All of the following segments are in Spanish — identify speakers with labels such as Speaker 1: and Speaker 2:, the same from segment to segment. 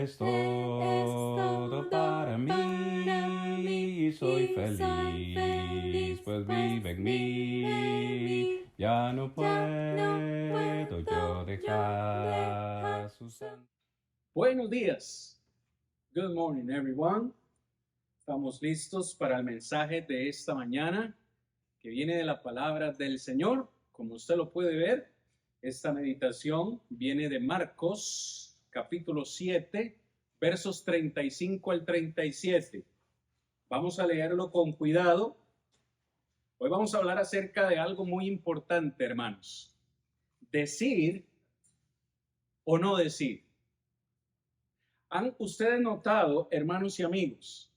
Speaker 1: es todo para mí, soy feliz, pues vive en mí. Ya no puedo yo dejar su santo.
Speaker 2: Buenos días. Good morning, everyone. Estamos listos para el mensaje de esta mañana que viene de la palabra del Señor. Como usted lo puede ver, esta meditación viene de Marcos, capítulo 7, versos 35 al 37. Vamos a leerlo con cuidado. Hoy vamos a hablar acerca de algo muy importante, hermanos. Decir o no decir. ¿Han ustedes notado, hermanos y amigos,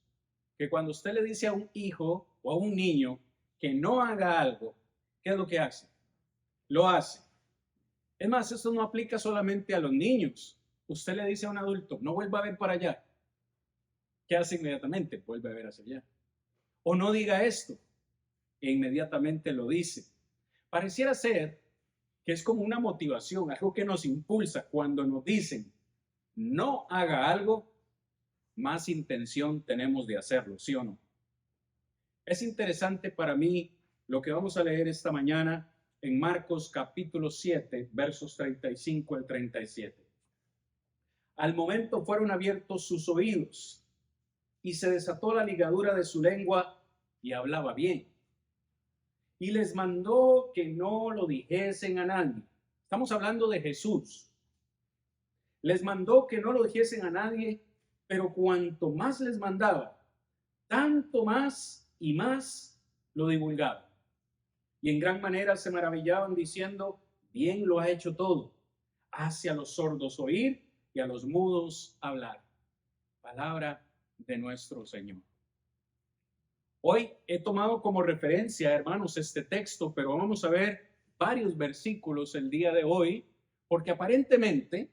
Speaker 2: que cuando usted le dice a un hijo o a un niño que no haga algo, ¿qué es lo que hace? Lo hace. Es más, esto no aplica solamente a los niños. Usted le dice a un adulto, no vuelva a ver para allá. ¿Qué hace inmediatamente? Vuelve a ver hacia allá. O no diga esto, e inmediatamente lo dice. Pareciera ser que es como una motivación, algo que nos impulsa cuando nos dicen, no haga algo, más intención tenemos de hacerlo, ¿sí o no? Es interesante para mí lo que vamos a leer esta mañana en Marcos capítulo 7, versos 35 al 37. Al momento fueron abiertos sus oídos y se desató la ligadura de su lengua y hablaba bien. Y les mandó que no lo dijesen a nadie. Estamos hablando de Jesús. Les mandó que no lo dijesen a nadie, pero cuanto más les mandaba, tanto más y más lo divulgaba. Y en gran manera se maravillaban diciendo, bien lo ha hecho todo. Hace a los sordos oír y a los mudos hablar. Palabra de nuestro Señor. Hoy he tomado como referencia, hermanos, este texto, pero vamos a ver varios versículos el día de hoy, porque aparentemente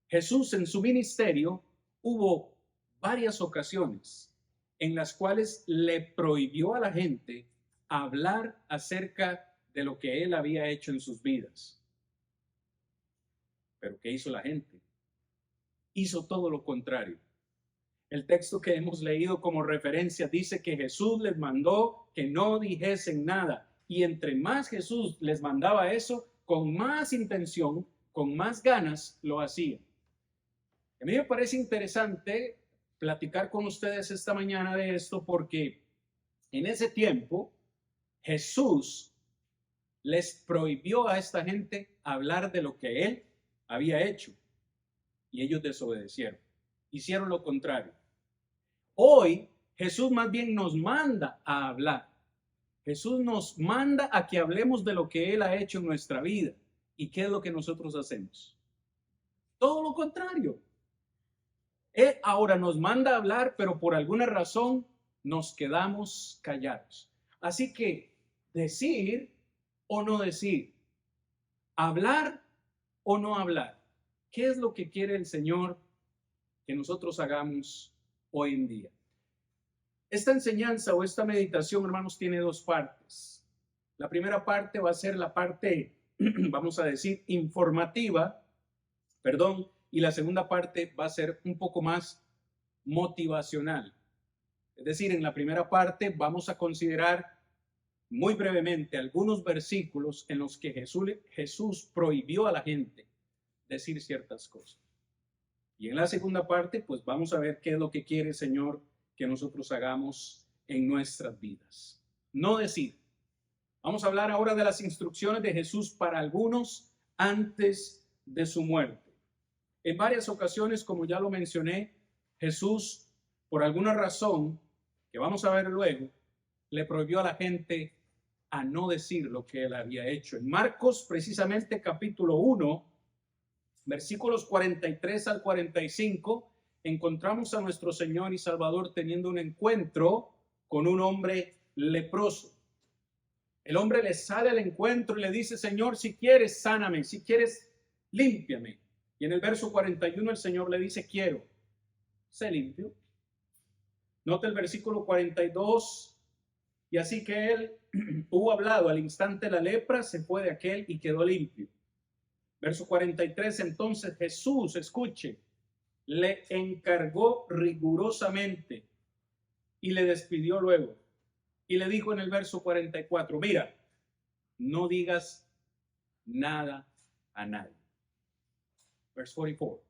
Speaker 2: Jesús en su ministerio hubo varias ocasiones en las cuales le prohibió a la gente hablar acerca de lo que él había hecho en sus vidas. Pero ¿qué hizo la gente? Hizo todo lo contrario. El texto que hemos leído como referencia dice que Jesús les mandó que no dijesen nada. Y entre más Jesús les mandaba eso, con más intención, con más ganas lo hacían. A mí me parece interesante platicar con ustedes esta mañana de esto porque en ese tiempo Jesús les prohibió a esta gente hablar de lo que él había hecho y ellos desobedecieron, hicieron lo contrario. Hoy Jesús más bien nos manda a hablar. Jesús nos manda a que hablemos de lo que él ha hecho en nuestra vida. ¿Y qué es lo que nosotros hacemos? Todo lo contrario. Él ahora nos manda a hablar, pero por alguna razón nos quedamos callados. Así que decir o no decir, hablar o no hablar. ¿Qué es lo que quiere el Señor que nosotros hagamos hoy en día? Esta enseñanza o esta meditación, hermanos, tiene dos partes. La primera parte va a ser la parte, vamos a decir, informativa, y la segunda parte va a ser un poco más motivacional. Es decir, en la primera parte vamos a considerar muy brevemente algunos versículos en los que Jesús prohibió a la gente decir ciertas cosas. Y en la segunda parte, pues vamos a ver qué es lo que quiere el Señor que nosotros hagamos en nuestras vidas. No decir. Vamos a hablar ahora de las instrucciones de Jesús para algunos antes de su muerte. En varias ocasiones, como ya lo mencioné, Jesús, por alguna razón, que vamos a ver luego, le prohibió a la gente a no decir lo que él había hecho. En Marcos, precisamente capítulo 1, versículos 43 al 45, encontramos a nuestro Señor y Salvador teniendo un encuentro con un hombre leproso. El hombre le sale al encuentro y le dice, Señor, si quieres, sáname, si quieres, límpiame. Y en el verso 41 el Señor le dice, quiero, sé limpio. Nota el versículo 42, y así que él hubo hablado, al instante la lepra se fue de aquel y quedó limpio. Verso 43, entonces Jesús, escuche, le encargó rigurosamente y le despidió luego. Y le dijo en el verso 44, mira, no digas nada a nadie. Verse 44.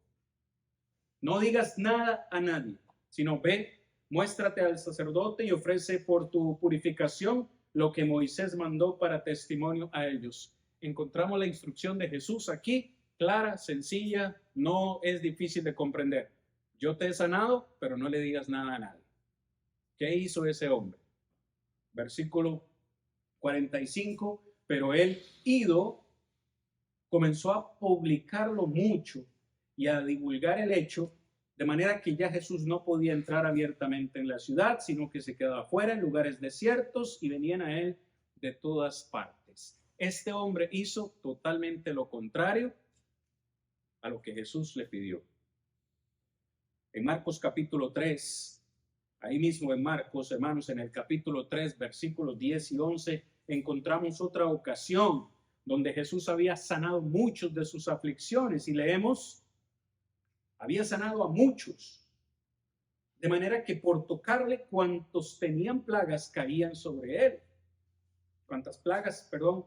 Speaker 2: No digas nada a nadie, sino ve, muéstrate al sacerdote y ofrece por tu purificación lo que Moisés mandó para testimonio a ellos. Encontramos la instrucción de Jesús aquí, clara, sencilla, no es difícil de comprender. Yo te he sanado, pero no le digas nada a nadie. ¿Qué hizo ese hombre? Versículo 45, pero él ido, comenzó a publicarlo mucho y a divulgar el hecho, de manera que ya Jesús no podía entrar abiertamente en la ciudad, sino que se quedaba afuera en lugares desiertos y venían a él de todas partes. Este hombre hizo totalmente lo contrario a lo que Jesús le pidió. En Marcos capítulo 3, ahí mismo en Marcos, hermanos, en el capítulo 3, versículos 10 y 11, encontramos otra ocasión donde Jesús había sanado muchos de sus aflicciones y leemos, había sanado a muchos, de manera que por tocarle cuantos tenían plagas caían sobre él. Cuantas plagas, perdón,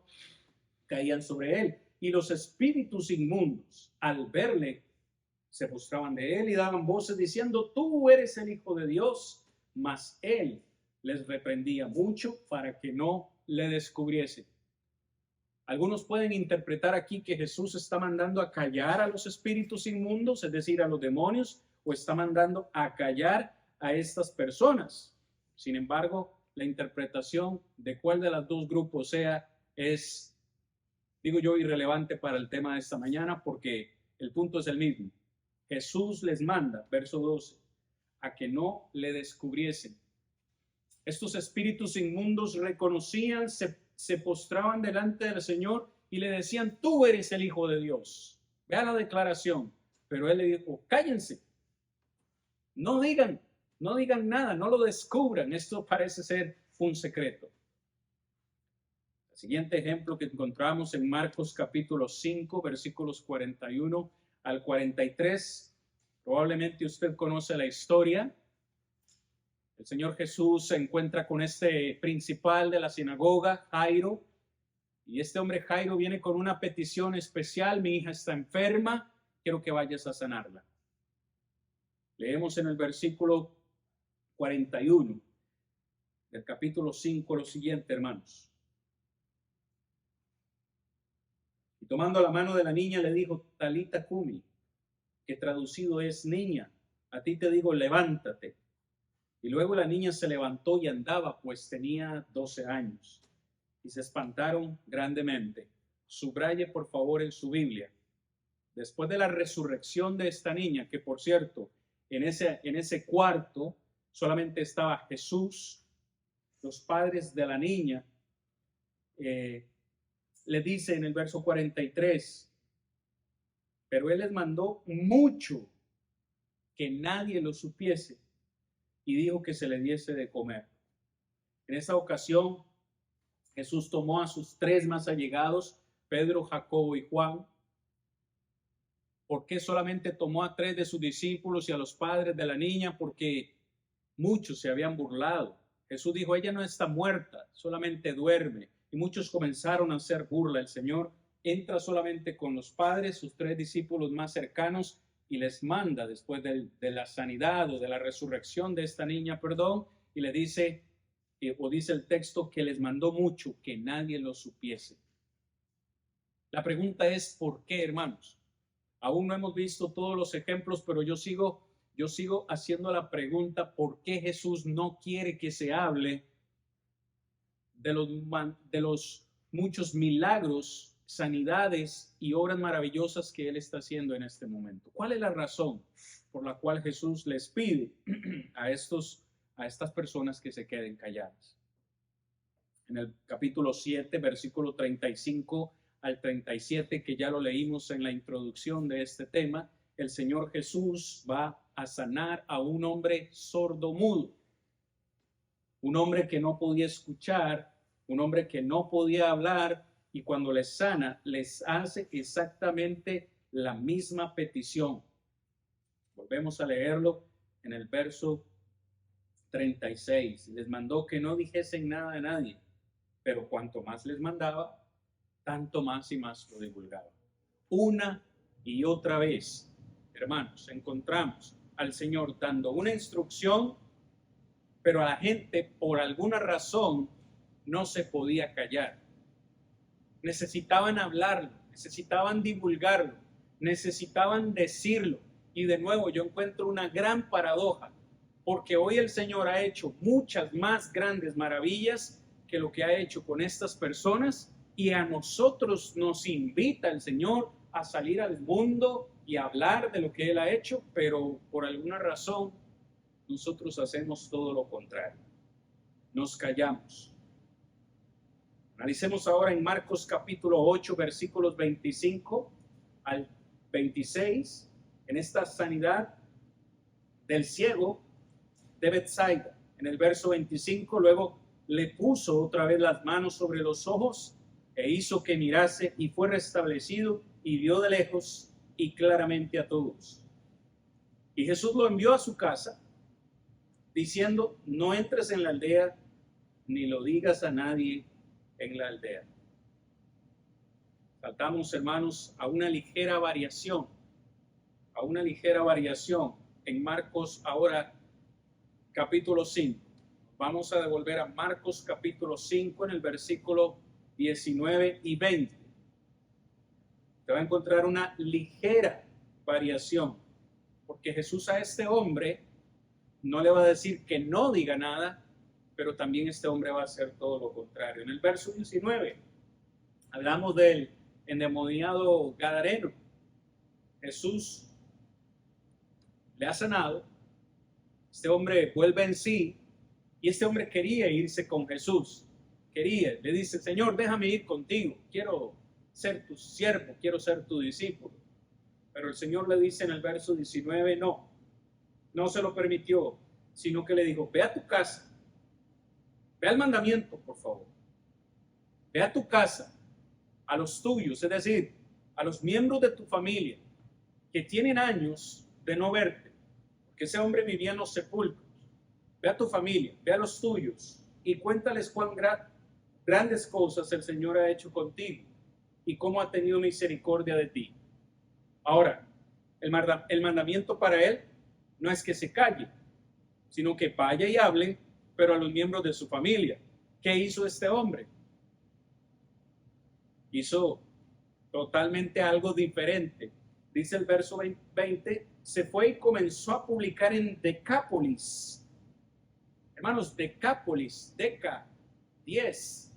Speaker 2: caían sobre él. Y los espíritus inmundos, al verle, se postraban de él y daban voces diciendo, tú eres el Hijo de Dios. Mas él les reprendía mucho para que no le descubriese. Algunos pueden interpretar aquí que Jesús está mandando a callar a los espíritus inmundos, es decir, a los demonios, o está mandando a callar a estas personas. Sin embargo, la interpretación de cuál de los dos grupos sea es, digo yo, irrelevante para el tema de esta mañana porque el punto es el mismo. Jesús les manda, verso 12, a que no le descubriesen. Estos espíritus inmundos reconocían, se postraban delante del Señor y le decían, tú eres el Hijo de Dios. Vea la declaración. Pero él le dijo, cállense. No digan nada, no lo descubran. Esto parece ser un secreto. El siguiente ejemplo que encontramos en Marcos capítulo 5, versículos 41 al 43. Probablemente usted conoce la historia. El Señor Jesús se encuentra con este principal de la sinagoga, Jairo, y este hombre Jairo viene con una petición especial. Mi hija está enferma, quiero que vayas a sanarla. Leemos en el versículo 41 del capítulo 5 lo siguiente, hermanos. Y tomando la mano de la niña le dijo, Talita cumi, que traducido es niña, a ti te digo, levántate. Y luego la niña se levantó y andaba, pues tenía 12 años. Y se espantaron grandemente. Subraye, por favor, en su Biblia. Después de la resurrección de esta niña, que por cierto, en ese cuarto solamente estaba Jesús, los padres de la niña, le dice en el verso 43, pero él les mandó mucho que nadie lo supiese. Y dijo que se le diese de comer. En esa ocasión, Jesús tomó a sus tres más allegados, Pedro, Jacobo y Juan. ¿Por qué solamente tomó a 3 de sus discípulos y a los padres de la niña? Porque muchos se habían burlado. Jesús dijo, ella no está muerta, solamente duerme. Y muchos comenzaron a hacer burla. El Señor entra solamente con los padres, sus 3 discípulos más cercanos, y les manda después de la sanidad o de la resurrección de esta niña, y le dice, o dice el texto, que les mandó mucho, que nadie lo supiese. La pregunta es, ¿por qué, hermanos? Aún no hemos visto todos los ejemplos, pero yo sigo haciendo la pregunta, ¿por qué Jesús no quiere que se hable de los muchos milagros, sanidades y obras maravillosas que Él está haciendo en este momento? ¿Cuál es la razón por la cual Jesús les pide a estas personas que se queden calladas? En el capítulo 7, versículo 35 al 37, que ya lo leímos en la introducción de este tema, el Señor Jesús va a sanar a un hombre sordomudo, un hombre que no podía escuchar, un hombre que no podía hablar, y cuando les sana, les hace exactamente la misma petición. Volvemos a leerlo en el verso 36. Les mandó que no dijesen nada a nadie, pero cuanto más les mandaba, tanto más y más lo divulgaban. Una y otra vez, hermanos, encontramos al Señor dando una instrucción, pero a la gente por alguna razón no se podía callar. Necesitaban hablarlo, necesitaban divulgarlo, necesitaban decirlo. Y de nuevo yo encuentro una gran paradoja, porque hoy el Señor ha hecho muchas más grandes maravillas que lo que ha hecho con estas personas, y a nosotros nos invita el Señor a salir al mundo y a hablar de lo que Él ha hecho, pero por alguna razón nosotros hacemos todo lo contrario. Nos callamos. Analicemos ahora en Marcos capítulo 8, versículos 25 al 26, en esta sanidad del ciego de Betsaida. En el verso 25, luego le puso otra vez las manos sobre los ojos e hizo que mirase, y fue restablecido y vio de lejos y claramente a todos. Y Jesús lo envió a su casa, diciendo: no entres en la aldea ni lo digas a nadie en la aldea. Saltamos, hermanos, a una ligera variación en Marcos ahora capítulo 5. Vamos a devolver a Marcos capítulo 5 en el versículo 19 y 20. Te va a encontrar una ligera variación, porque Jesús a este hombre no le va a decir que no diga nada, pero también este hombre va a hacer todo lo contrario. En el verso 19 hablamos del endemoniado gadareno. Jesús le ha sanado, este hombre vuelve en sí, y este hombre quería irse con Jesús, le dice: Señor, déjame ir contigo, quiero ser tu siervo, quiero ser tu discípulo. Pero el Señor le dice en el verso 19, no se lo permitió, sino que le dijo: ve a tu casa, ve al mandamiento, por favor, ve a tu casa, a los tuyos, es decir, a los miembros de tu familia que tienen años de no verte, porque ese hombre vivía en los sepulcros. Ve a tu familia, ve a los tuyos y cuéntales cuán grandes cosas el Señor ha hecho contigo y cómo ha tenido misericordia de ti. Ahora, el mandamiento para él no es que se calle, sino que vaya y hable, pero a los miembros de su familia. ¿Qué hizo este hombre? Hizo totalmente algo diferente. Dice el verso 20, se fue y comenzó a publicar en Decápolis. Hermanos, Decápolis, 10.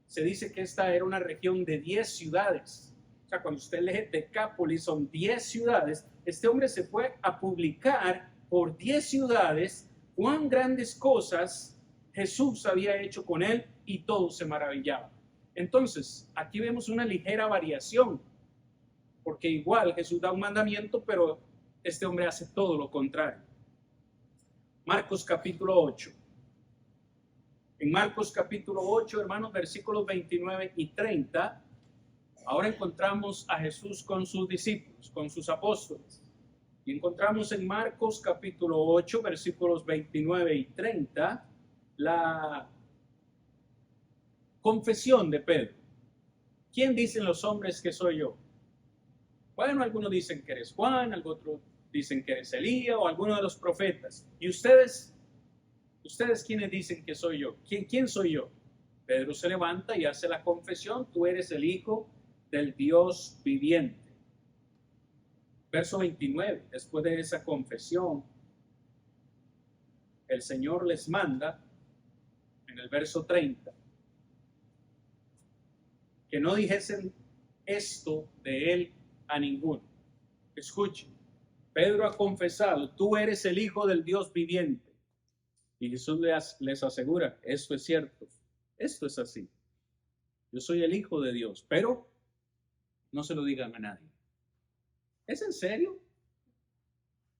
Speaker 2: Se dice que esta era una región de 10 ciudades. O sea, cuando usted lee Decápolis, son 10 ciudades. Este hombre se fue a publicar por 10 ciudades cuán grandes cosas Jesús había hecho con él, y todos se maravillaban. Entonces, aquí vemos una ligera variación, porque igual Jesús da un mandamiento, pero este hombre hace todo lo contrario. Marcos capítulo 8. En Marcos capítulo 8, hermanos, versículos 29 y 30, ahora encontramos a Jesús con sus discípulos, con sus apóstoles. Y encontramos en Marcos capítulo 8, versículos 29 y 30, la confesión de Pedro. ¿Quién dicen los hombres que soy yo? Bueno, algunos dicen que eres Juan, otros dicen que eres Elías o alguno de los profetas. ¿Y ustedes quiénes dicen que soy yo? ¿Quién soy yo? Pedro se levanta y hace la confesión: tú eres el Hijo del Dios viviente. Verso 29, después de esa confesión, el Señor les manda, en el verso 30, que no dijesen esto de él a ninguno. Escuchen, Pedro ha confesado: tú eres el Hijo del Dios viviente. Y Jesús les asegura: esto es cierto, esto es así. Yo soy el Hijo de Dios, pero no se lo digan a nadie. ¿Es en serio?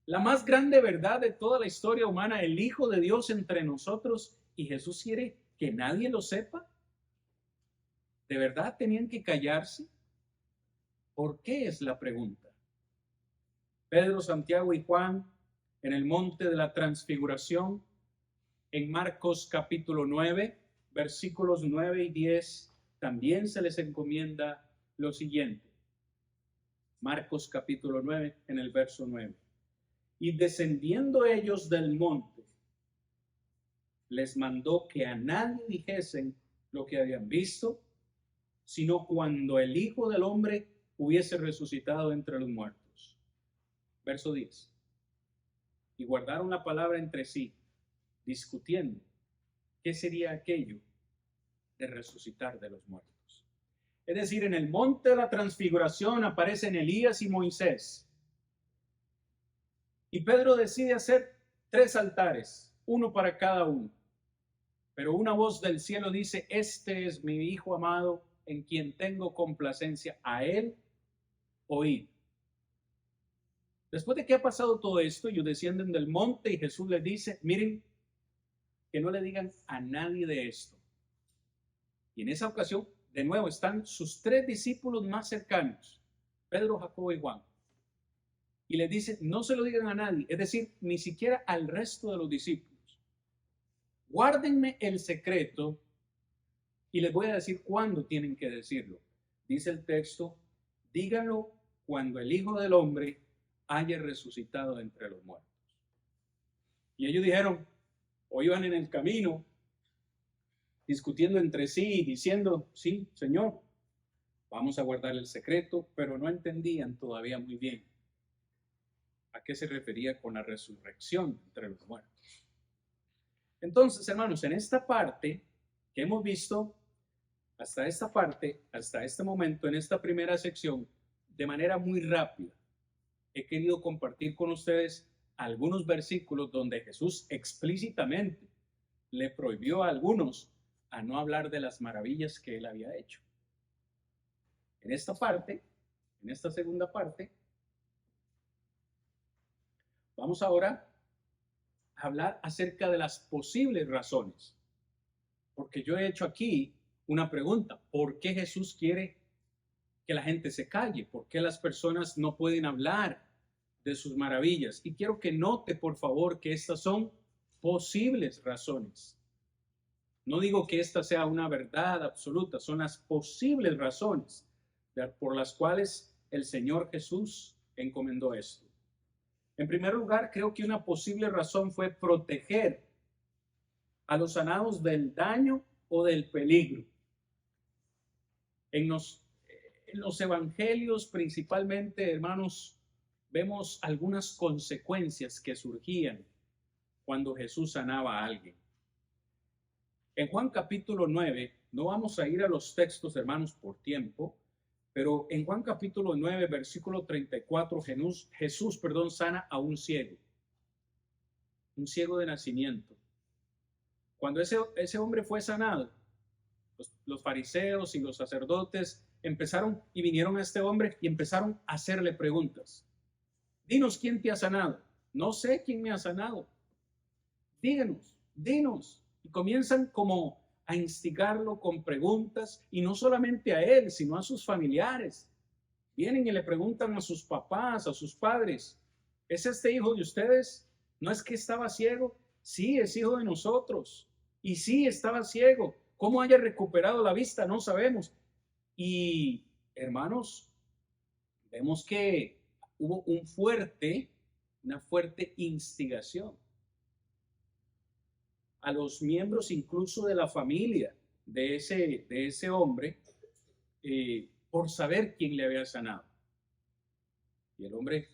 Speaker 2: La más grande verdad de toda la historia humana, el Hijo de Dios entre nosotros, y Jesús quiere que nadie lo sepa. ¿De verdad tenían que callarse? ¿Por qué es la pregunta? Pedro, Santiago y Juan en el monte de la transfiguración. En Marcos capítulo 9, versículos 9 y 10, también se les encomienda lo siguiente. Marcos capítulo 9, en el verso 9. Y descendiendo ellos del monte, les mandó que a nadie dijesen lo que habían visto, sino cuando el Hijo del Hombre hubiese resucitado entre los muertos. Verso 10. Y guardaron la palabra entre sí, discutiendo qué sería aquello de resucitar de los muertos. Es decir, en el monte de la transfiguración aparecen Elías y Moisés. Y Pedro decide hacer 3 altares, uno para cada uno. Pero una voz del cielo dice: este es mi Hijo amado, en quien tengo complacencia, a él oíd. Después de que ha pasado todo esto, ellos descienden del monte y Jesús les dice: miren, que no le digan a nadie de esto. Y en esa ocasión, de nuevo, están sus 3 discípulos más cercanos, Pedro, Jacobo y Juan. Y les dice: no se lo digan a nadie, es decir, ni siquiera al resto de los discípulos. Guárdenme el secreto y les voy a decir cuándo tienen que decirlo. Dice el texto: díganlo cuando el Hijo del Hombre haya resucitado de entre los muertos. Y ellos dijeron, o iban en el camino, discutiendo entre sí, diciendo: sí, Señor, vamos a guardar el secreto, pero no entendían todavía muy bien a qué se refería con la resurrección entre los muertos. Entonces, hermanos, en esta parte que hemos visto, hasta esta parte, hasta este momento, en esta primera sección, de manera muy rápida, he querido compartir con ustedes algunos versículos donde Jesús explícitamente le prohibió a algunos a no hablar de las maravillas que él había hecho. En esta parte, en esta segunda parte, vamos ahora a hablar acerca de las posibles razones. Porque yo he hecho aquí una pregunta: ¿por qué Jesús quiere que la gente se calle? ¿Por qué las personas no pueden hablar de sus maravillas? Y quiero que note, por favor, que estas son posibles razones. No digo que esta sea una verdad absoluta, son las posibles razones por las cuales el Señor Jesús encomendó esto. En primer lugar, creo que una posible razón fue proteger a los sanados del daño o del peligro. En los evangelios, principalmente, hermanos, vemos algunas consecuencias que surgían cuando Jesús sanaba a alguien. En Juan capítulo 9, no vamos a ir a los textos, hermanos, por tiempo, pero en Juan capítulo 9, versículo 34, Jesús, sana a un ciego de nacimiento. Cuando ese hombre fue sanado, los fariseos y los sacerdotes empezaron y vinieron a este hombre y empezaron a hacerle preguntas. Dinos, ¿quién te ha sanado? No sé quién me ha sanado. Díganos, dinos. Y comienzan como a instigarlo con preguntas, y no solamente a él, sino a sus familiares. Vienen y le preguntan a sus papás, a sus padres: ¿es este hijo de ustedes? ¿No es que estaba ciego? Sí, es hijo de nosotros. Y sí, estaba ciego. ¿Cómo haya recuperado la vista? No sabemos. Y, hermanos, vemos que hubo una fuerte instigación a los miembros incluso de la familia de ese hombre por saber quién le había sanado. Y el hombre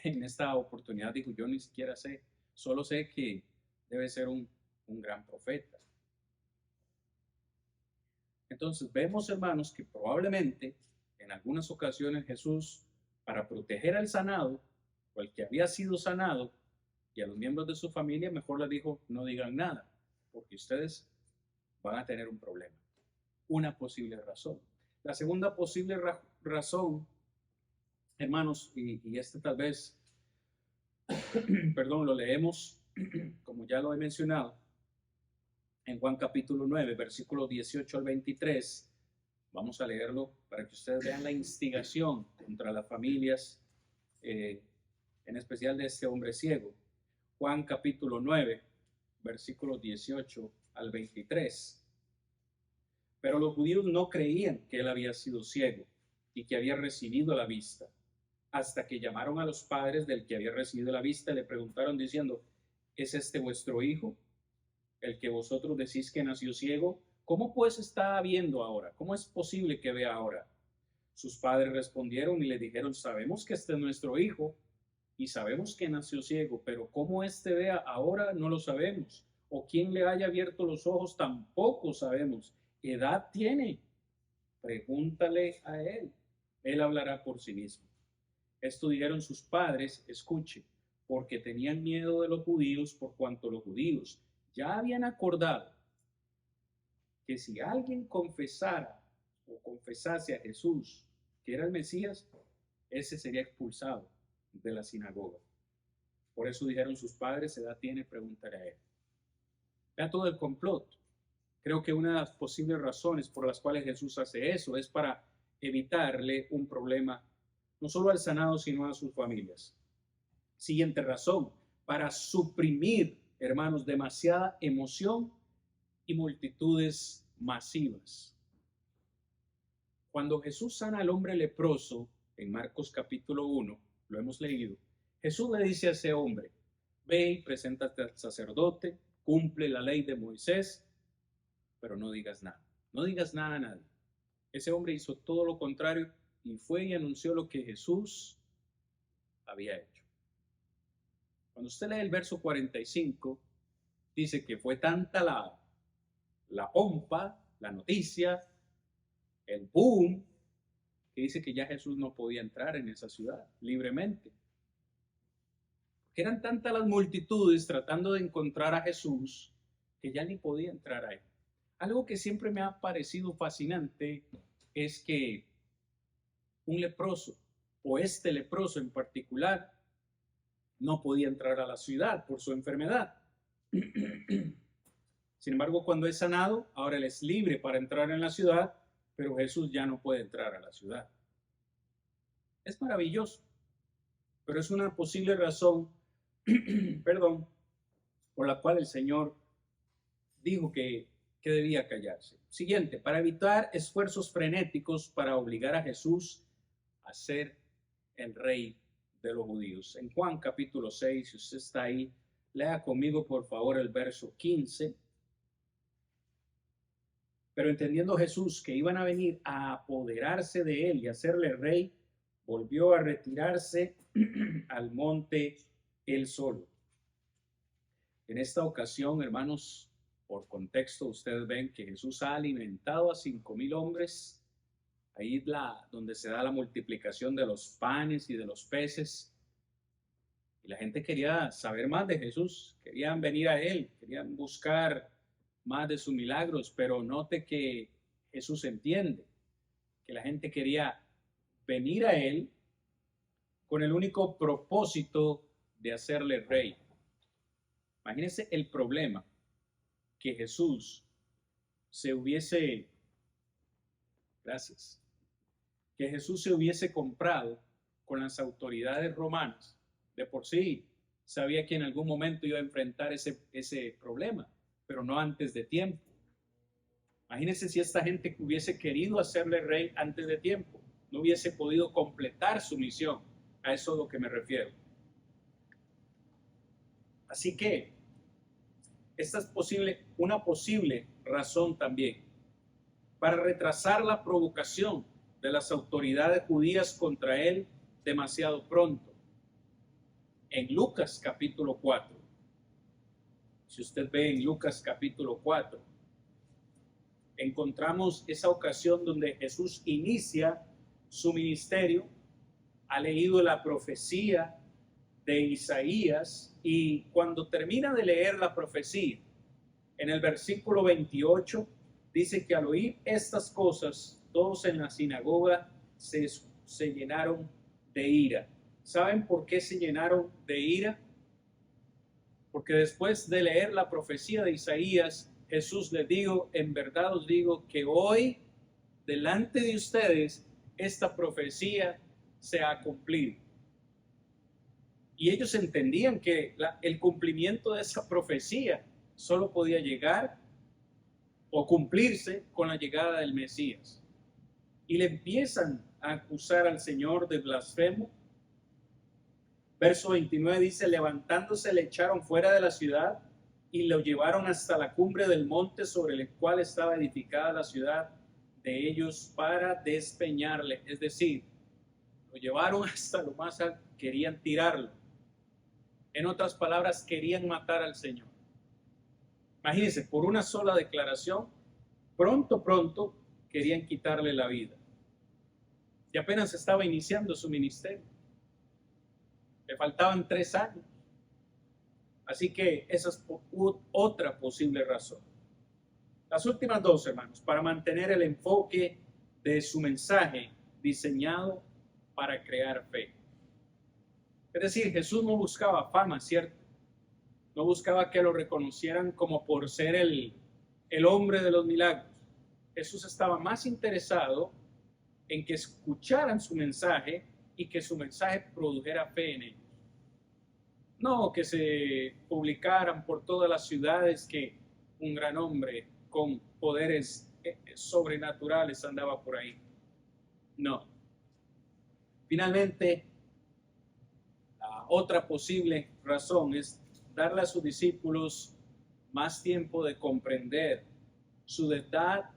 Speaker 2: en esta oportunidad dijo: yo ni siquiera sé, solo sé que debe ser un gran profeta. Entonces vemos, hermanos, que probablemente en algunas ocasiones Jesús, para proteger al sanado o al que había sido sanado, y a los miembros de su familia, mejor les dijo: no digan nada, porque ustedes van a tener un problema. Una posible razón. La segunda posible razón, hermanos, y este tal vez, perdón, lo leemos, como ya lo he mencionado, en Juan capítulo 9, versículos 18 al 23. Vamos a leerlo para que ustedes vean la instigación contra las familias en especial de este hombre ciego. Juan capítulo 9, versículos 18 al 23. Pero los judíos no creían que él había sido ciego y que había recibido la vista, hasta que llamaron a los padres del que había recibido la vista y le preguntaron diciendo: ¿es este vuestro hijo, el que vosotros decís que nació ciego? ¿Cómo pues está viendo ahora? ¿Cómo es posible que vea ahora? Sus padres respondieron y le dijeron: sabemos que este es nuestro hijo y sabemos que nació ciego, pero cómo éste vea ahora no lo sabemos, o quién le haya abierto los ojos tampoco sabemos. ¿Qué edad tiene? Pregúntale a él, él hablará por sí mismo. Esto dijeron sus padres, escuche, porque tenían miedo de los judíos, por cuanto los judíos ya habían acordado que si alguien confesara o confesase a Jesús que era el Mesías, ese sería expulsado de la sinagoga. Por eso dijeron sus padres: ¿qué edad tiene? Pregúntale a él. Vea todo el complot. Creo que una de las posibles razones por las cuales Jesús hace eso es para evitarle un problema no solo al sanado, sino a sus familias. Siguiente razón: para suprimir, hermanos, demasiada emoción y multitudes masivas. Cuando Jesús sana al hombre leproso, en Marcos capítulo 1, lo hemos leído, Jesús le dice a ese hombre: ve y preséntate al sacerdote, cumple la ley de Moisés, pero no digas nada. No digas nada a nadie. Ese hombre hizo todo lo contrario y fue y anunció lo que Jesús había hecho. Cuando usted lee el verso 45, dice que fue tanta la pompa, la noticia, el boom, que dice que ya Jesús no podía entrar en esa ciudad libremente. Porque eran tantas las multitudes tratando de encontrar a Jesús que ya ni podía entrar ahí. Algo que siempre me ha parecido fascinante es que un leproso, o este leproso en particular, no podía entrar a la ciudad por su enfermedad. Sin embargo, cuando es sanado, ahora él es libre para entrar en la ciudad, pero Jesús ya no puede entrar a la ciudad. Es maravilloso, pero es una posible razón, perdón, por la cual el Señor dijo que debía callarse. Siguiente: para evitar esfuerzos frenéticos para obligar a Jesús a ser el rey de los judíos. En Juan capítulo 6, si usted está ahí, lea conmigo por favor el verso 15. Pero entendiendo Jesús que iban a venir a apoderarse de él y hacerle rey, volvió a retirarse al monte él solo. En esta ocasión, hermanos, por contexto, ustedes ven que Jesús ha alimentado a 5,000 hombres. Ahí donde se da la multiplicación de los panes y de los peces. Y la gente quería saber más de Jesús, querían venir a él, querían buscar más de sus milagros, pero note que Jesús entiende que la gente quería venir a él con el único propósito de hacerle rey. Imagínense el problema: que Jesús se hubiese comprado con las autoridades romanas. De por sí sabía que en algún momento iba a enfrentar ese problema, pero no antes de tiempo. Imagínense si esta gente hubiese querido hacerle rey antes de tiempo, no hubiese podido completar su misión. A eso es a lo que me refiero. Así que esta es una posible razón también para retrasar la provocación de las autoridades judías contra él demasiado pronto. En Lucas capítulo 4, si usted ve en Lucas capítulo 4, encontramos esa ocasión donde Jesús inicia su ministerio, ha leído la profecía de Isaías, y cuando termina de leer la profecía, en el versículo 28, dice que al oír estas cosas, todos en la sinagoga se llenaron de ira. ¿Saben por qué se llenaron de ira? Porque después de leer la profecía de Isaías, Jesús les dijo: en verdad os digo que hoy, delante de ustedes, esta profecía se ha cumplido. Y ellos entendían que el cumplimiento de esa profecía solo podía llegar o cumplirse con la llegada del Mesías. Y le empiezan a acusar al Señor de blasfemo. Verso 29 dice, levantándose le echaron fuera de la ciudad y lo llevaron hasta la cumbre del monte sobre el cual estaba edificada la ciudad de ellos para despeñarle. Es decir, lo llevaron hasta lo más alto, querían tirarlo. En otras palabras, querían matar al Señor. Imagínense, por una sola declaración, pronto querían quitarle la vida. Y apenas estaba iniciando su ministerio. Le faltaban 3 años. Así que esa es otra posible razón. Las últimas 2, hermanos, para mantener el enfoque de su mensaje diseñado para crear fe. Es decir, Jesús no buscaba fama, ¿cierto? No buscaba que lo reconocieran como por ser el hombre de los milagros. Jesús estaba más interesado en que escucharan su mensaje y que su mensaje produjera fe en ellos. No que se publicaran por todas las ciudades que un gran hombre con poderes sobrenaturales andaba por ahí. No. Finalmente, la otra posible razón es darle a sus discípulos más tiempo de comprender su deidad,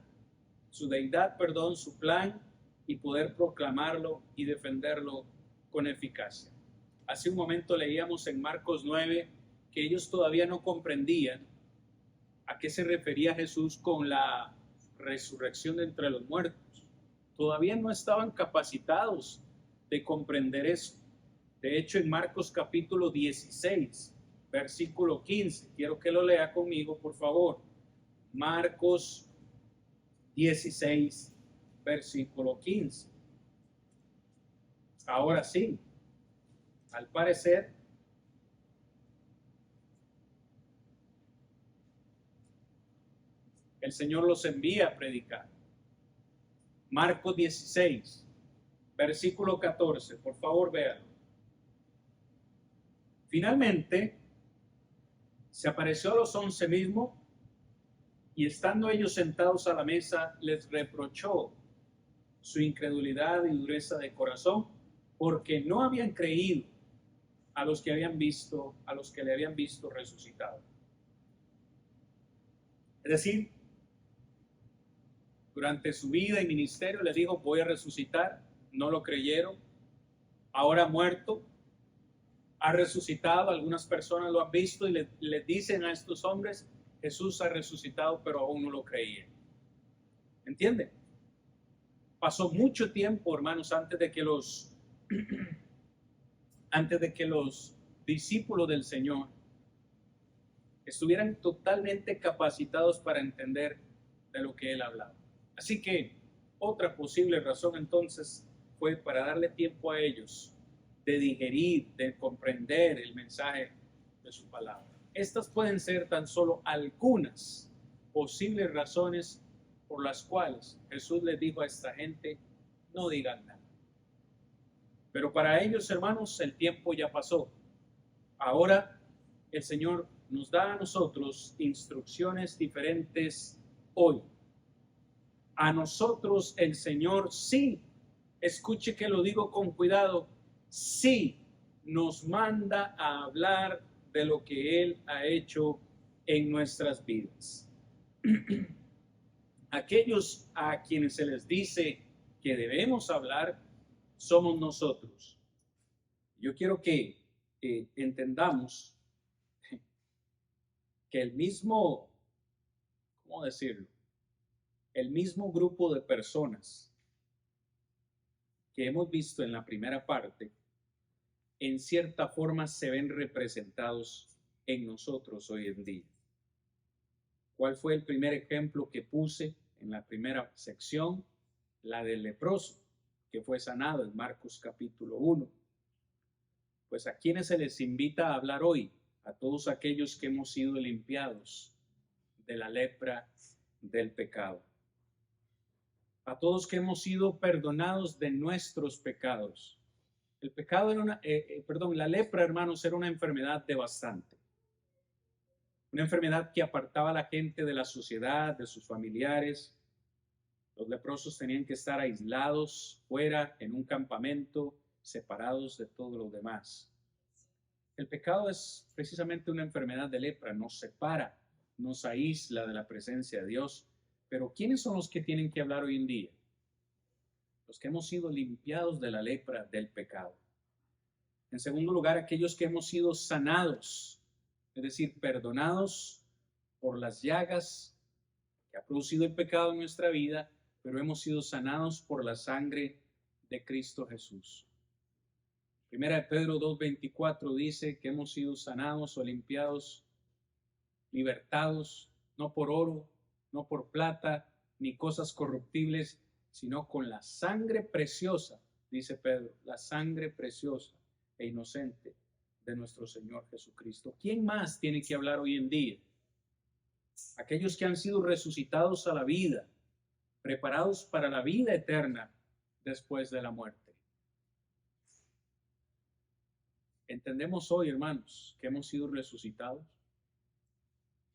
Speaker 2: su plan, y poder proclamarlo y defenderlo con eficacia. Hace un momento leíamos en Marcos 9 que ellos todavía no comprendían a qué se refería Jesús con la resurrección de entre los muertos. Todavía no estaban capacitados de comprender eso. De hecho, en Marcos capítulo 16, versículo 15, quiero que lo lea conmigo, por favor. Marcos 16, versículo 15. Ahora sí, al parecer, el Señor los envía a predicar. Marcos 16, versículo 14, por favor véanlo. Finalmente, se apareció a los 11 mismos y estando ellos sentados a la mesa, les reprochó su incredulidad y dureza de corazón, porque no habían creído a los que le habían visto resucitado. Es decir, durante su vida y ministerio le dijo, voy a resucitar, no lo creyeron, ahora muerto, ha resucitado, algunas personas lo han visto y le dicen a estos hombres, Jesús ha resucitado, pero aún no lo creían. ¿Entienden? Pasó mucho tiempo, hermanos, antes de que los discípulos del Señor estuvieran totalmente capacitados para entender de lo que Él hablaba. Así que otra posible razón entonces fue para darle tiempo a ellos de digerir, de comprender el mensaje de su palabra. Estas pueden ser tan solo algunas posibles razones por las cuales Jesús les dijo a esta gente, no digan nada. Pero para ellos, hermanos, el tiempo ya pasó. Ahora el Señor nos da a nosotros instrucciones diferentes hoy. A nosotros el Señor sí, escuche que lo digo con cuidado, sí nos manda a hablar de lo que Él ha hecho en nuestras vidas. Aquellos a quienes se les dice que debemos hablar somos nosotros. Yo quiero que entendamos que el mismo, ¿cómo decirlo? El mismo grupo de personas que hemos visto en la primera parte, en cierta forma se ven representados en nosotros hoy en día. ¿Cuál fue el primer ejemplo que puse en la primera sección? La del leproso, que fue sanado en Marcos capítulo 1. Pues a quienes se les invita a hablar hoy, a todos aquellos que hemos sido limpiados de la lepra del pecado, a todos que hemos sido perdonados de nuestros pecados, El pecado era la lepra, hermanos, era una enfermedad devastante. Una enfermedad que apartaba a la gente de la sociedad, de sus familiares. Los leprosos tenían que estar aislados, fuera, en un campamento, separados de todos los demás. El pecado es precisamente una enfermedad de lepra, nos separa, nos aísla de la presencia de Dios. Pero ¿quiénes son los que tienen que hablar hoy en día? Los que hemos sido limpiados de la lepra del pecado. En segundo lugar, aquellos que hemos sido sanados, es decir, perdonados por las llagas que ha producido el pecado en nuestra vida, pero hemos sido sanados por la sangre de Cristo Jesús. Primera de Pedro 2:24 dice que hemos sido sanados o limpiados, libertados, no por oro, no por plata, ni cosas corruptibles, sino con la sangre preciosa, dice Pedro, la sangre preciosa e inocente de nuestro Señor Jesucristo. ¿Quién más tiene que hablar hoy en día? Aquellos que han sido resucitados a la vida, preparados para la vida eterna después de la muerte. ¿Entendemos hoy, hermanos, que hemos sido resucitados?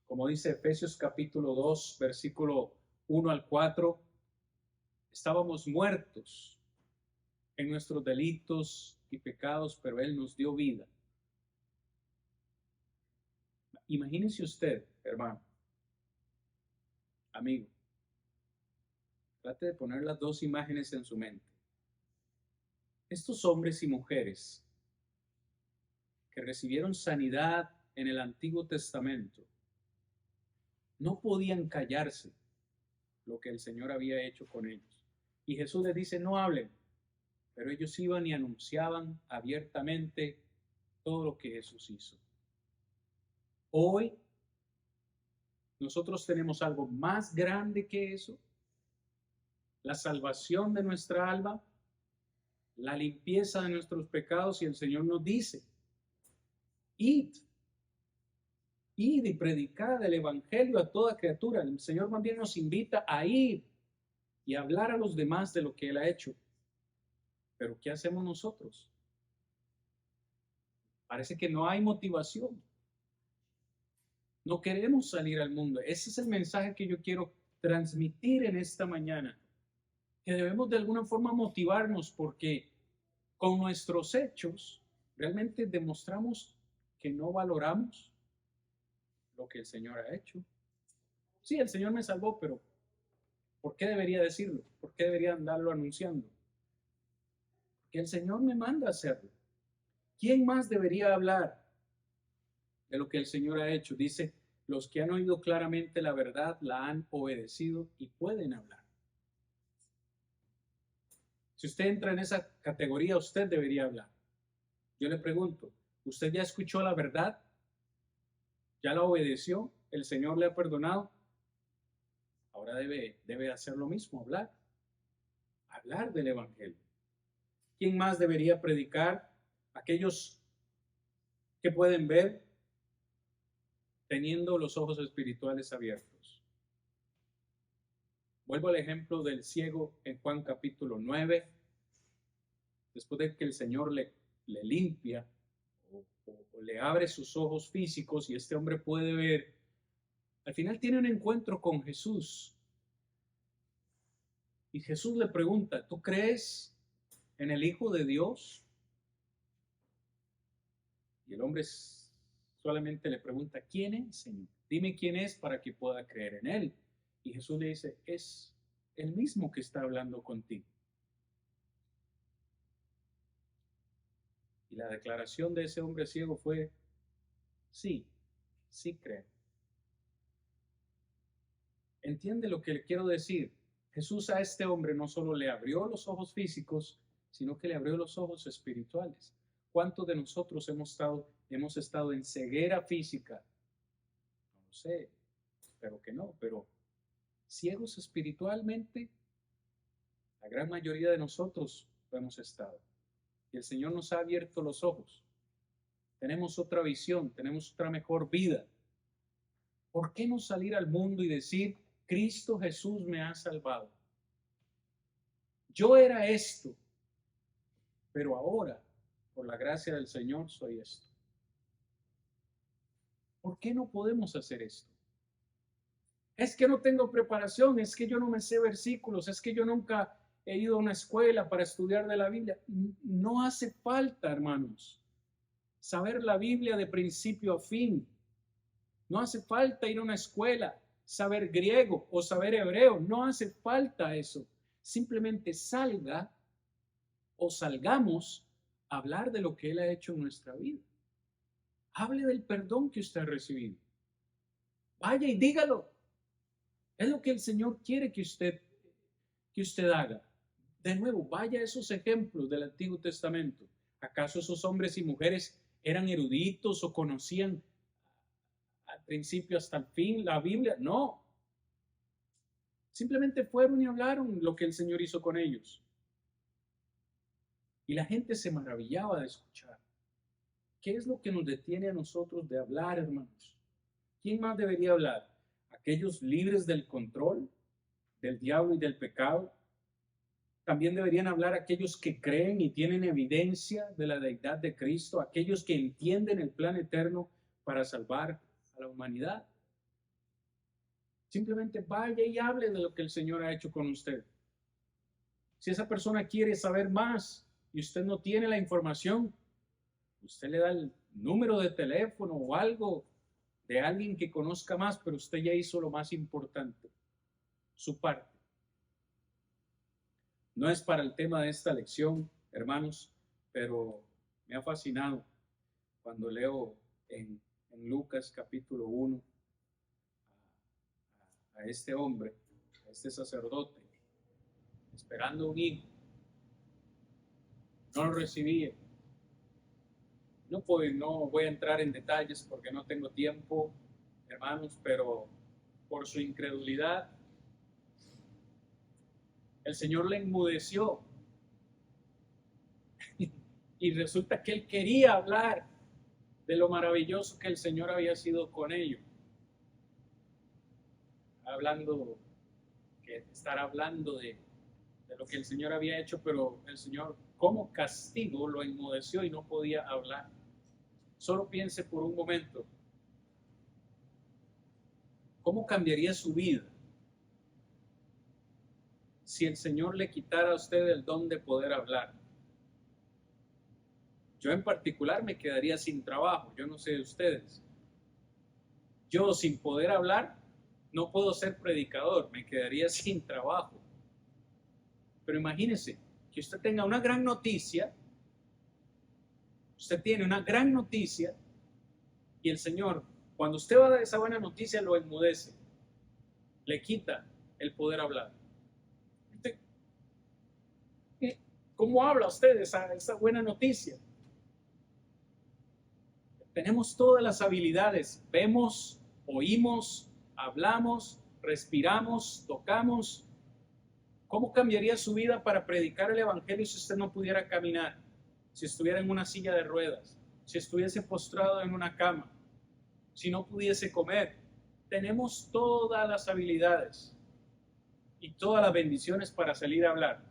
Speaker 2: Como dice Efesios capítulo 2, versículo 1 al 4, estábamos muertos en nuestros delitos y pecados, pero Él nos dio vida. Imagínese usted, hermano, amigo, trate de poner las dos imágenes en su mente. Estos hombres y mujeres que recibieron sanidad en el Antiguo Testamento no podían callarse lo que el Señor había hecho con ellos. Y Jesús les dice, no hablen, pero ellos iban y anunciaban abiertamente todo lo que Jesús hizo. Hoy nosotros tenemos algo más grande que eso, la salvación de nuestra alma, la limpieza de nuestros pecados, y el Señor nos dice, id y predicad el evangelio a toda criatura. El Señor más bien nos invita a ir y hablar a los demás de lo que Él ha hecho. Pero ¿qué hacemos nosotros? Parece que no hay motivación. No queremos salir al mundo. Ese es el mensaje que yo quiero transmitir en esta mañana. Que debemos de alguna forma motivarnos, porque con nuestros hechos realmente demostramos que no valoramos lo que el Señor ha hecho. Sí, el Señor me salvó, pero ¿por qué debería decirlo? ¿Por qué debería andarlo anunciando? Porque el Señor me manda a hacerlo. ¿Quién más debería hablar de lo que el Señor ha hecho? Dice, los que han oído claramente la verdad la han obedecido y pueden hablar. Si usted entra en esa categoría, usted debería hablar. Yo le pregunto, ¿usted ya escuchó la verdad? ¿Ya la obedeció? ¿El Señor le ha perdonado? Ahora debe hacer lo mismo, hablar del evangelio. ¿Quién más debería predicar? Aquellos que pueden ver teniendo los ojos espirituales abiertos. Vuelvo al ejemplo del ciego en Juan capítulo 9. Después de que el Señor le limpia o le abre sus ojos físicos y este hombre puede ver, al final tiene un encuentro con Jesús. Y Jesús le pregunta, ¿tú crees en el Hijo de Dios? Y el hombre solamente le pregunta, ¿quién es, Señor? Dime quién es para que pueda creer en él. Y Jesús le dice, es el mismo que está hablando contigo. Y la declaración de ese hombre ciego fue, sí creo. ¿Entiende lo que le quiero decir? Jesús a este hombre no solo le abrió los ojos físicos, sino que le abrió los ojos espirituales. ¿Cuántos de nosotros hemos estado en ceguera física? No sé, espero que no, pero ciegos espiritualmente, la gran mayoría de nosotros hemos estado. Y el Señor nos ha abierto los ojos. Tenemos otra visión, tenemos otra mejor vida. ¿Por qué no salir al mundo y decir, Cristo Jesús me ha salvado? Yo era esto, pero ahora por la gracia del Señor soy esto. ¿Por qué no podemos hacer esto? Es que no tengo preparación, es que yo no me sé versículos, es que yo nunca he ido a una escuela para estudiar de la Biblia. No hace falta, hermanos, saber la Biblia de principio a fin. No hace falta ir a una escuela, saber griego o saber hebreo. No hace falta eso. Simplemente salga o salgamos a hablar de lo que Él ha hecho en nuestra vida. Hable del perdón que usted ha recibido. Vaya y dígalo. Es lo que el Señor quiere que usted haga. De nuevo, vaya a esos ejemplos del Antiguo Testamento. ¿Acaso esos hombres y mujeres eran eruditos o conocían al principio hasta el fin la Biblia? No. Simplemente fueron y hablaron lo que el Señor hizo con ellos. Y la gente se maravillaba de escuchar. ¿Qué es lo que nos detiene a nosotros de hablar, hermanos? ¿Quién más debería hablar? ¿Aquellos libres del control del diablo y del pecado? También deberían hablar aquellos que creen y tienen evidencia de la deidad de Cristo, aquellos que entienden el plan eterno para salvar a la humanidad. Simplemente vaya y hable de lo que el Señor ha hecho con usted. Si esa persona quiere saber más y usted no tiene la información, usted le da el número de teléfono o algo de alguien que conozca más, pero usted ya hizo lo más importante, su parte. No es para el tema de esta lección, hermanos, pero me ha fascinado cuando leo en Lucas capítulo 1 a este hombre, a este sacerdote, esperando un hijo. No lo recibía. No voy a entrar en detalles porque no tengo tiempo, hermanos, pero por su incredulidad, el Señor le enmudeció. Y resulta que él quería hablar de lo maravilloso que el Señor había sido con ellos. Estar hablando de lo que el Señor había hecho, pero el Señor, como castigo, lo enmudeció y no podía hablar. Solo piense por un momento, ¿cómo cambiaría su vida si el Señor le quitara a usted el don de poder hablar? Yo en particular me quedaría sin trabajo, yo no sé de ustedes. Yo sin poder hablar no puedo ser predicador, me quedaría sin trabajo. Pero imagínese que usted tenga una gran noticia, usted tiene una gran noticia y el Señor, cuando usted va a dar esa buena noticia, lo enmudece, le quita el poder hablar. ¿Cómo habla usted de esa buena noticia? Tenemos todas las habilidades, vemos, oímos, hablamos, respiramos, tocamos. ¿Cómo cambiaría su vida para predicar el evangelio si usted no pudiera caminar? Si estuviera en una silla de ruedas, si estuviese postrado en una cama, si no pudiese comer. Tenemos todas las habilidades y todas las bendiciones para salir a hablar,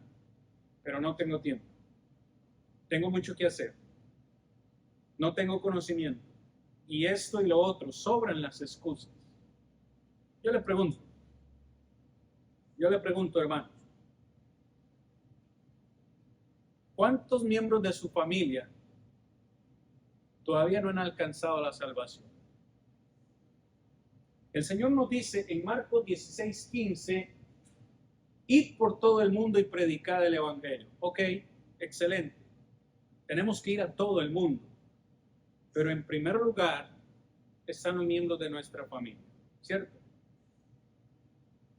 Speaker 2: pero no tengo tiempo. Tengo mucho que hacer. No tengo conocimiento. Y esto y lo otro, sobran las excusas. Yo le pregunto, hermano, ¿cuántos miembros de su familia todavía no han alcanzado la salvación? El Señor nos dice en Marcos 16:15, id por todo el mundo y predicad el evangelio. Ok, excelente. Tenemos que ir a todo el mundo. Pero en primer lugar están los miembros de nuestra familia, ¿cierto?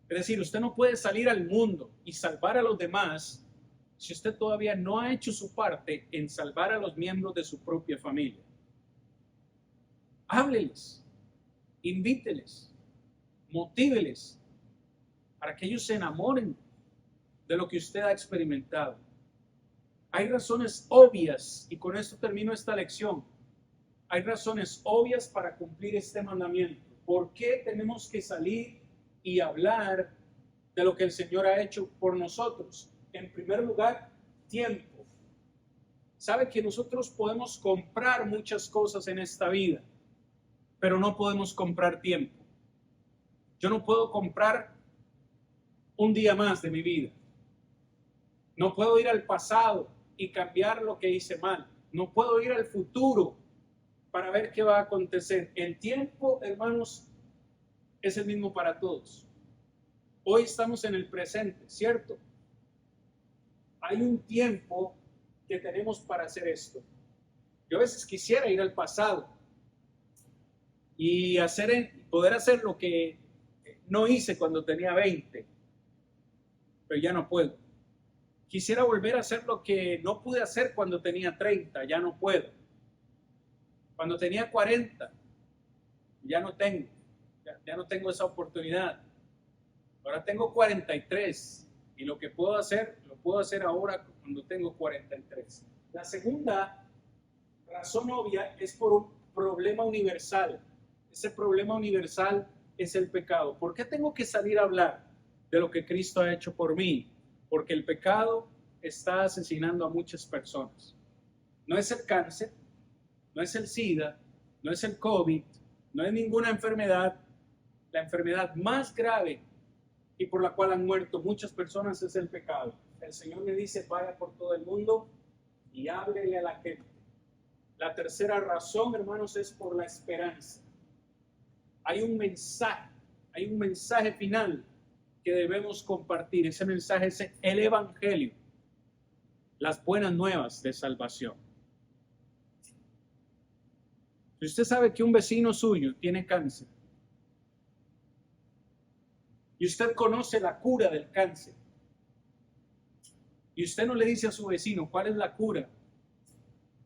Speaker 2: Es decir, usted no puede salir al mundo y salvar a los demás si usted todavía no ha hecho su parte en salvar a los miembros de su propia familia. Hábleles, invíteles, motíveles para que ellos se enamoren de lo que usted ha experimentado. Hay razones obvias, y con esto termino esta lección. Hay razones obvias para cumplir este mandamiento. ¿Por qué tenemos que salir y hablar de lo que el Señor ha hecho por nosotros? En primer lugar, tiempo. Sabe que nosotros podemos comprar muchas cosas en esta vida, pero no podemos comprar tiempo. Yo no puedo comprar un día más de mi vida. No puedo ir al pasado y cambiar lo que hice mal. No puedo ir al futuro para ver qué va a acontecer. El tiempo, hermanos, es el mismo para todos. Hoy estamos en el presente, ¿cierto? Hay un tiempo que tenemos para hacer esto. Yo a veces quisiera ir al pasado y poder hacer lo que no hice cuando tenía 20, pero ya no puedo. Quisiera volver a hacer lo que no pude hacer cuando tenía 30, ya no puedo. Cuando tenía 40, ya no tengo, ya no tengo esa oportunidad. Ahora tengo 43 y lo que puedo hacer, lo puedo hacer ahora cuando tengo 43. La segunda razón obvia es por un problema universal. Ese problema universal es el pecado. ¿Por qué tengo que salir a hablar de lo que Cristo ha hecho por mí? Porque el pecado está asesinando a muchas personas. No es el cáncer, no es el SIDA, no es el COVID, no es ninguna enfermedad. La enfermedad más grave y por la cual han muerto muchas personas es el pecado. El Señor me dice, vaya por todo el mundo y háblele a la gente. La tercera razón, hermanos, es por la esperanza. Hay un mensaje final que debemos compartir. Ese mensaje es el Evangelio, las buenas nuevas de salvación. Si usted sabe que un vecino suyo tiene cáncer y usted conoce la cura del cáncer y usted no le dice a su vecino cuál es la cura,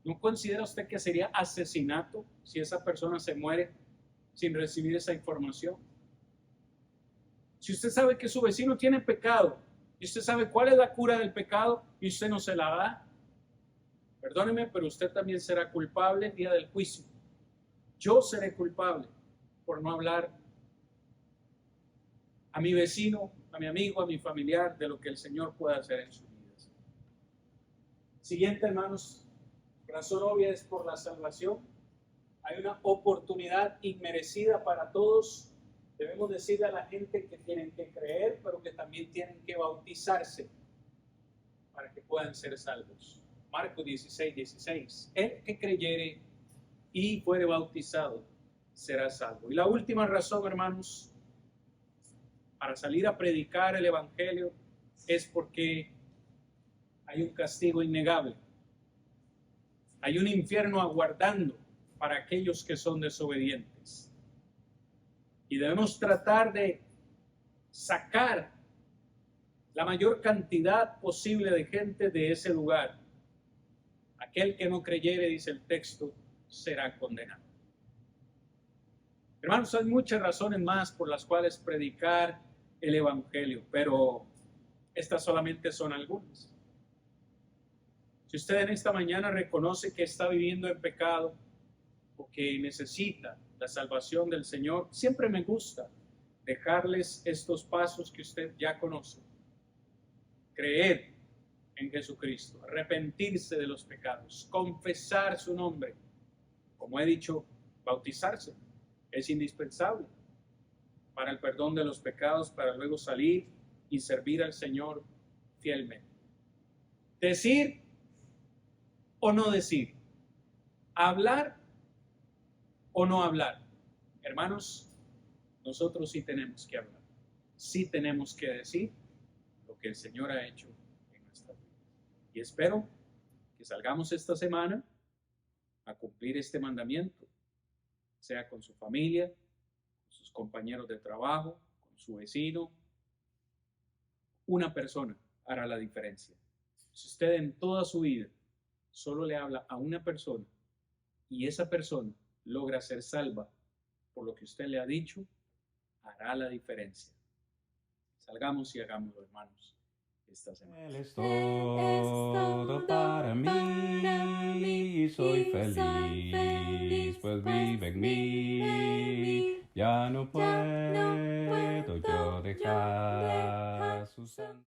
Speaker 2: ¿no considera usted que sería asesinato si esa persona se muere sin recibir esa información? Si usted sabe que su vecino tiene pecado y usted sabe cuál es la cura del pecado y usted no se la da, perdóneme, pero usted también será culpable el día del juicio. Yo seré culpable por no hablar a mi vecino, a mi amigo, a mi familiar de lo que el Señor puede hacer en sus vidas. Siguiente, hermanos, razón obvia es por la salvación. Hay una oportunidad inmerecida para todos. Debemos decirle a la gente que tienen que creer, pero que también tienen que bautizarse para que puedan ser salvos. Marcos 16:16. El que creyere y fuere bautizado será salvo. Y la última razón, hermanos, para salir a predicar el Evangelio es porque hay un castigo innegable. Hay un infierno aguardando para aquellos que son desobedientes. Y debemos tratar de sacar la mayor cantidad posible de gente de ese lugar. Aquel que no creyere, dice el texto, será condenado. Hermanos, hay muchas razones más por las cuales predicar el Evangelio, pero estas solamente son algunas. Si usted en esta mañana reconoce que está viviendo en pecado o que necesita la salvación del Señor, siempre me gusta dejarles estos pasos que usted ya conoce. Creer en Jesucristo, arrepentirse de los pecados, confesar su nombre. Como he dicho, bautizarse es indispensable para el perdón de los pecados, para luego salir y servir al Señor fielmente. Decir o no decir, hablar o no hablar. Hermanos, nosotros sí tenemos que hablar, sí tenemos que decir lo que el Señor ha hecho en nuestra vida. Y espero que salgamos esta semana a cumplir este mandamiento, sea con su familia, con sus compañeros de trabajo, con su vecino. Una persona hará la diferencia. Si usted en toda su vida solo le habla a una persona y esa persona logra ser salva por lo que usted le ha dicho, hará la diferencia. Salgamos y hagámoslo, hermanos, esta semana.
Speaker 1: Él es todo para mí, soy feliz, pues vive en mí. Ya no puedo yo dejar su santo.